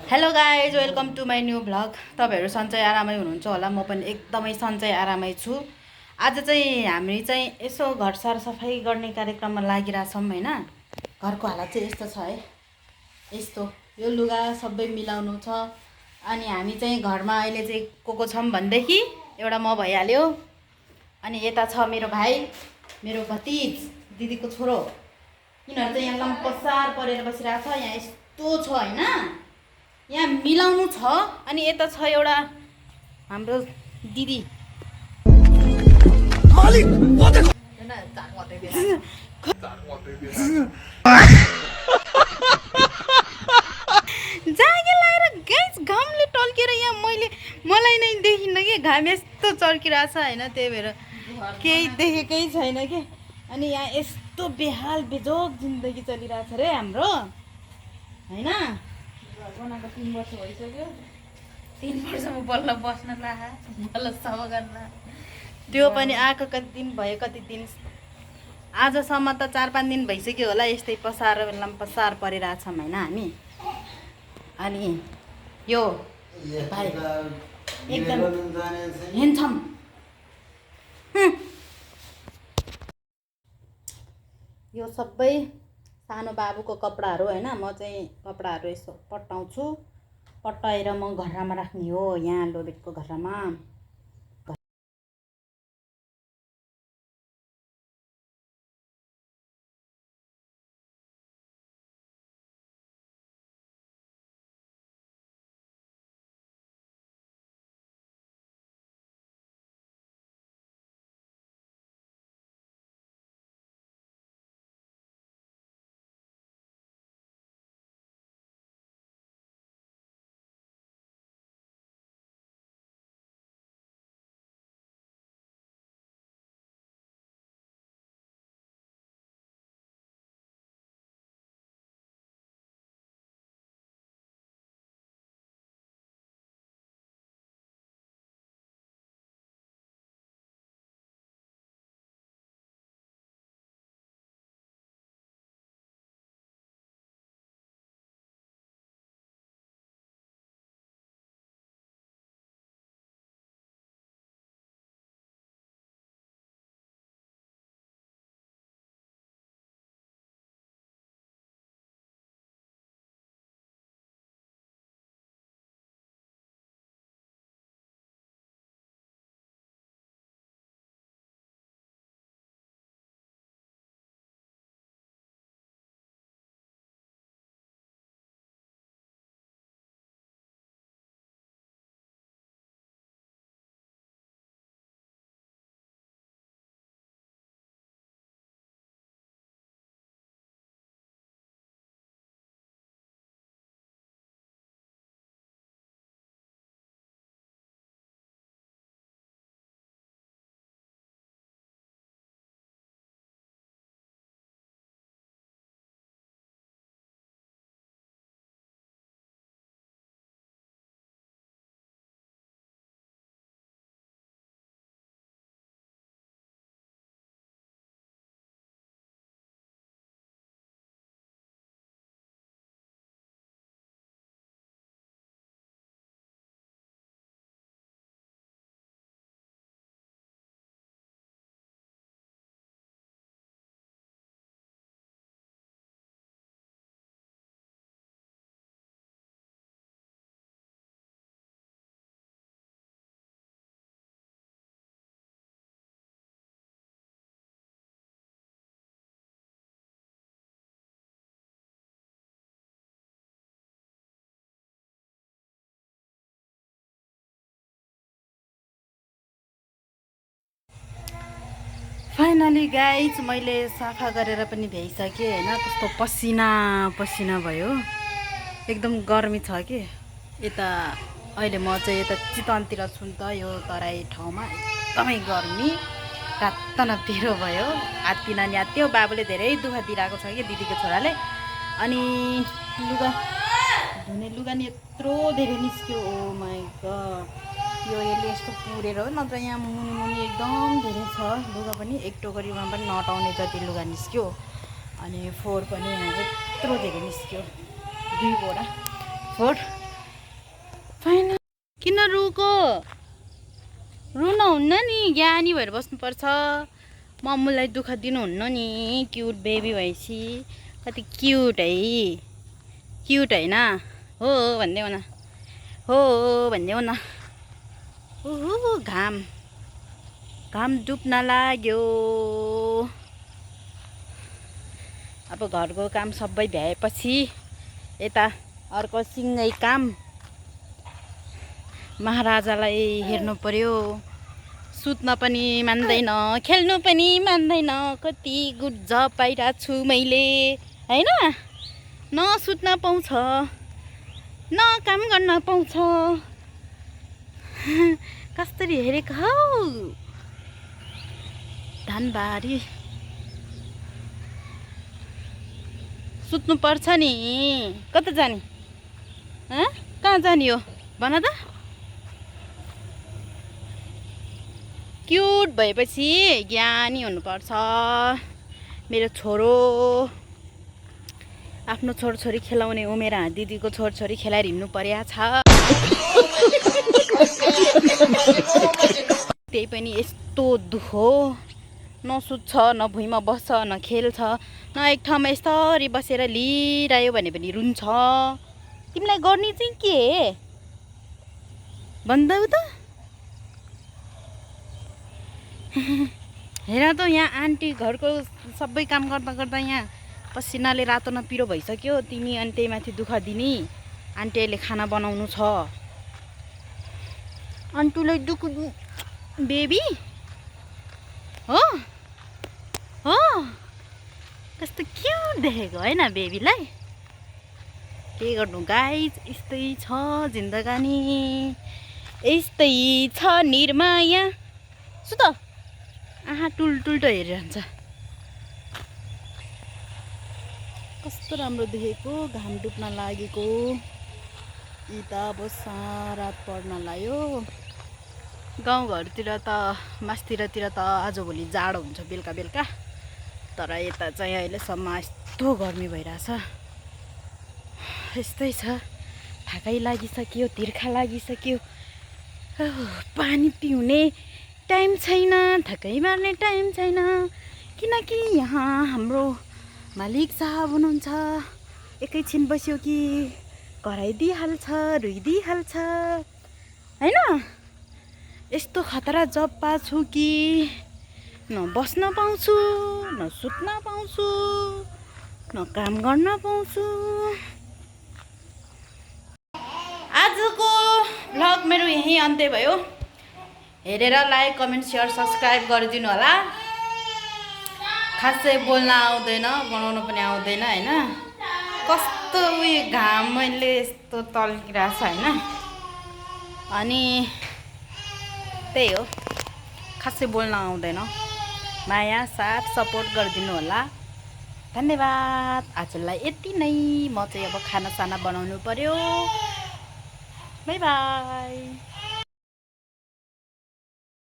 Hello guys, welcome to my new vlog. तपाईँहरू सन्चै आरामै हुनुहुन्छ होला। म पनि एकदमै सन्चै आरामै छु। आज चाहिँ हामी चाहिँ यसो घर सरसफाइ गर्ने कार्यक्रममा लागिरहेछौँ होइन। घरको हालत चाहिँ यस्तो छ है, यस्तो यो लुगा सबै मिलाउनु छ। अनि हामी चाहिँ घरमा अहिले चाहिँ को छौँ भनेदेखि एउटा म भइहाल्यो, अनि यता छ मेरो भाइ, मेरो भतिज, दिदीको छोरो। यिनीहरू चाहिँ यहाँ लम्पसार परेर बसिरहेको छ। यहाँ यस्तो छ होइन, यहाँ मिलाउनु छ। अनि यता छ एउटा हाम्रो दिदी, जागे लगाएर गाइस घामले टल्केर यहाँ मलाई नै देखिन्न कि घाम यस्तो चर्किरहेछ होइन। त्यही भएर केही देखेकै छैन कि। अनि यहाँ यस्तो बेहाल बेजोग जिन्दगी चलिरहेछ रे हाम्रो होइन। बनाएको 3 वर्ष भइसक्यो। 3 वर्षमा बल्ल बस्न ला, बल्ल सफा गर्न। त्यो पनि आएको कति दिन भयो, कति दिन आजसम्म त 4-5 दिन भइसक्यो होला। यस्तै पसार लम्पसार परिरहेछौँ होइन हामी। अनि यो भाइ एकदम हेन्डसम। यो सबै सानो बाबुको कपडाहरू होइन। म चाहिँ कपडाहरू यसो पट्टाउँछु, पट्टाएर म घरमा राख्ने हो, यहाँ लोबेटको घरमा। फाइनली गाइज मैले सफा गरेर पनि भ्याइसकेँ होइन। कस्तो पसिना पसिना भयो, एकदम गर्मी छ कि। यता अहिले म चाहिँ यता चितवनतिर छु नि त, यो तराई ठाउँमा एकदमै गर्मी, रात न तेह्रो भयो। हात्ती नानी हात्यो, बाबुले धेरै दुःख दिइरहेको छ कि दिदीको छोराले। अनि लुगा धुने लुगा नि यत्रो धेरै निस्क्यो, ओ माई गड। यो यसले यस्तो पुरेर हो, नत्र यहाँ मुनि मुनि एकदम धेरै छ लुगा पनि। एक टोकरीमा पनि नटाउने जति लुगा निस्क्यो। अनि फोहोर पनि यहाँ यत्रो धेरै निस्क्यो, 2 बोरा फोहोर। रुको रुन हुन्न नि ज्ञानी भएर बस्नुपर्छ मम्मुलाई दुःख दिनुहुन्न नि क्युट बेबी भएपछि कति क्युट है क्युट होइन हो भन्देऊ न हो भन्देऊ न ओहो घाम घाम डुब्न लाग्यो अब घरको काम सबै भ्याएपछि यता अर्को सिँगै काम महाराजालाई हेर्नु पर्यो सुत्न पनि मान्दैन खेल्नु पनि मान्दैन कति गुड जब पाइरहेको छु मैले होइन न सुत्न पाउँछ न काम गर्न पाउँछ कसरी हेरेको हौ धानबारी सुत्नु पर्छ नि कता जाने कहाँ जाने हो भन त क्युट भएपछि ज्ञानी हुनुपर्छ मेरो छोरो आफ्नो छोरछोरी खेलाउने उमेर दिदीको छोरछोरी खेलाएर हिँड्नु पर्या छ त्यही पनि यस्तो दुखो न सुत्छ न भुइँमा बस्छ न खेल्छ न एक ठाउँमा यस्तरी बसेर लिइरह्यो भने पनि रुन्छ तिमीलाई गर्ने चाहिँ के भन्दैउ त हेर त यहाँ आन्टी घरको सबै काम गर्दा गर्दा यहाँ पसिनाले रातो न पिरो भइसक्यो तिमी अनि त्यही माथि दुःख दिने आन्टीले खाना बनाउनु छ आन्टीलाई दुःख बेबी हो हो कस्तो क्युट देखेको होइन बेबीलाई के गर्नु गाइज यस्तै छ जिन्दगानी यस्तै छ निर्माया सुत आहा टुल्टुल्टो हेरिरहन्छ कस्तो राम्रो देखेको घाम डुब्न लागेको यी त अब रात पर्न लाग्यो गाउँघरतिर त मास्तिरतिर त आजभोलि जाडो हुन्छ बेलुका बेलुका तर यता चाहिँ अहिलेसम्म यस्तो गर्मी भइरहेछ यस्तै छ थाकै लागिसक्यो तिर्खा लागिसक्यो पानी पिउने टाइम छैन थकै मार्ने टाइम छैन किनकि यहाँ हाम्रो मालिक साहब हुनुहुन्छ एकैछिन बस्यो कि कराइदिइहाल्छ रुइदिइहाल्छ होइन यस्तो खतरा जब पाछु कि न बस्न पाउँछु न सुत्न पाउँछु न काम गर्न पाउँछु आजको भ्लग मेरो यही अन्त्य भयो हेरेर लाइक कमेन्ट सेयर सब्सक्राइब गरिदिनु होला खासै बोल्न आउँदैन बनाउनु पनि आउँदैन होइन कस्तो उयो घामले यस्तो तल्किरहेछ होइन अनि त्यही हो खासै बोल्न आउँदैन माया साथ सपोर्ट गरिदिनु होला धन्यवाद आजलाई यति नै म चाहिँ अब खानासाना बनाउनु पर्यो बाई बाई